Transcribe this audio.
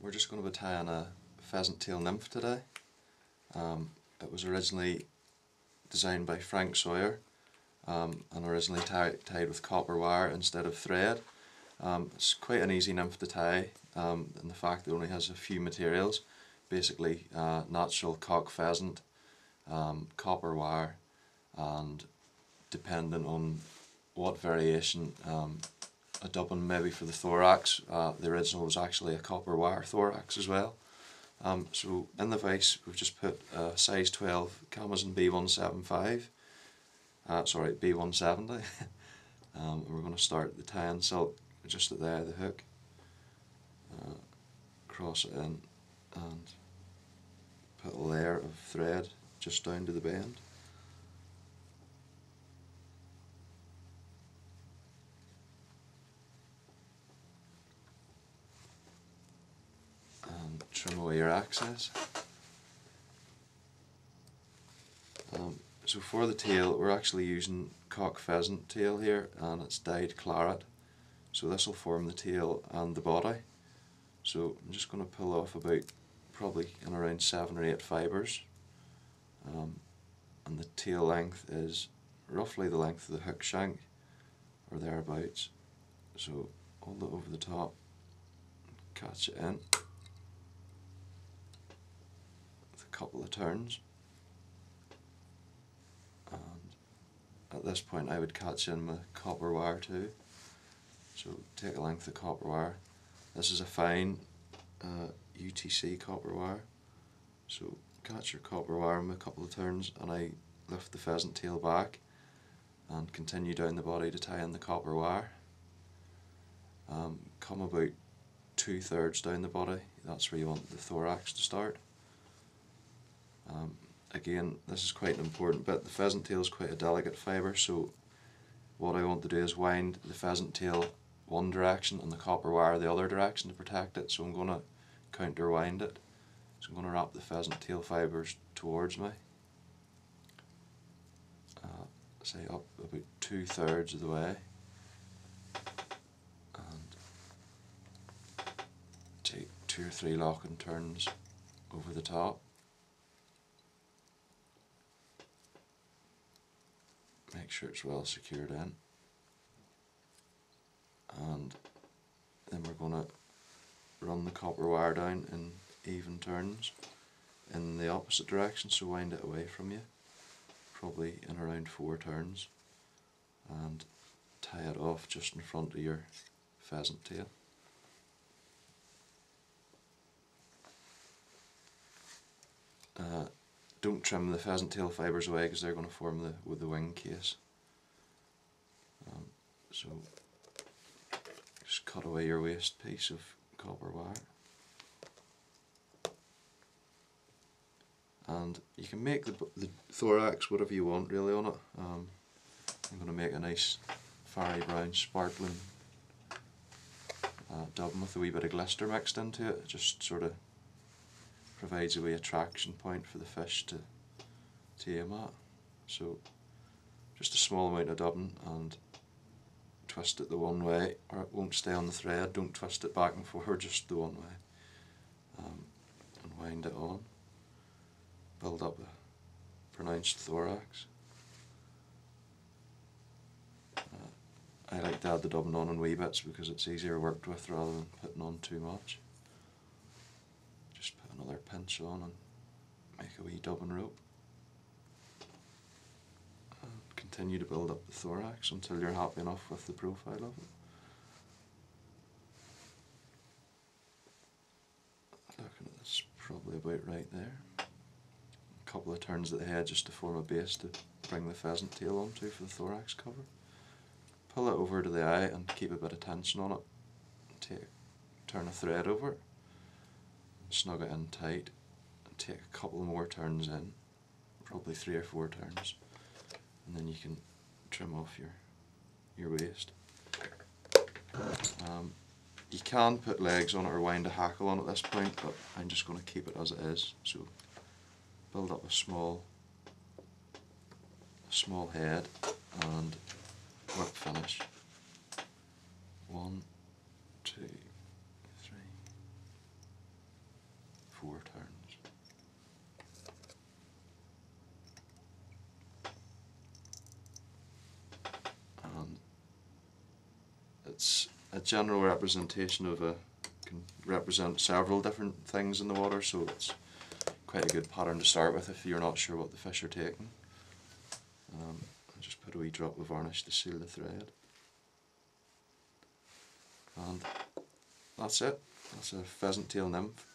We're just going to be tying a pheasant tail nymph today. It was originally designed by Frank Sawyer and originally tied with copper wire instead of thread. It's quite an easy nymph to tie, and the fact that it only has a few materials, basically natural cock pheasant, copper wire, and depending on what variation, a dubbing maybe for the thorax. The original was actually a copper wire thorax as well. So in the vise we've just put a size 12 Camazin B175, sorry, B170. We're going to start the tying silk just at there, the hook, cross it in and put a layer of thread just down to the bend. And trim away your excess. So for the tail we're actually using cock pheasant tail here, and it's dyed claret. So this will form the tail and the body. So I'm just going to pull off about probably in around 7 or 8 fibres, and the tail length is roughly the length of the hook shank or thereabouts. So hold it over the top, catch it in with a couple of turns, and at this point I would catch in with copper wire too. So take a length of copper wire. This is a fine UTC copper wire. So catch your copper wire with a couple of turns, and I lift the pheasant tail back and continue down the body to tie in the copper wire. Come about 2/3 down the body, that's where you want the thorax to start. Again, this is quite an important bit. The pheasant tail is quite a delicate fibre, so what I want to do is wind the pheasant tail one direction and the copper wire the other direction to protect it. So I'm going to counterwind it. So I'm going to wrap the pheasant tail fibres towards me, say up about 2/3 of the way, and take 2 or 3 locking turns over the top. Make sure it's well secured in, and then we're going to run the copper wire down in even turns in the opposite direction, so wind it away from you, probably in around 4 turns, and tie it off just in front of your pheasant tail. Don't trim the pheasant tail fibres away because they're going to form with the wing case. So just cut away your waste piece of copper wire. And you can make the thorax whatever you want really on it. I'm going to make a nice fiery brown sparkling dubbing with a wee bit of glister mixed into it. It just sort of provides a wee attraction point for the fish to aim at. So just a small amount of dubbing, and twist it the one way or it won't stay on the thread. Don't twist it back and forward, just the one way, and wind it on. Build up a pronounced thorax. I like to add the dubbing on in wee bits because it's easier worked with rather than putting on too much. Just put another pinch on and make a wee dubbing rope. And continue to build up the thorax until you're happy enough with the profile of it. Looking at this, probably about right there. A couple of turns at the head just to form a base to bring the pheasant tail onto for the thorax cover. Pull it over to the eye and keep a bit of tension on it. Turn a thread over it, snug it in tight, and take a couple more turns in, probably 3 or 4 turns, and then you can trim off your waist. You can put legs on it or wind a hackle on at this point, but I'm just going to keep it as it is. So build up a small head and work finish. 1, 2, 3, 4 turns. And it's a general representation of can represent several different things in the water, so it's quite a good pattern to start with if you're not sure what the fish are taking. I'll just put a wee drop of varnish to seal the thread. And that's it. That's a pheasant tail nymph.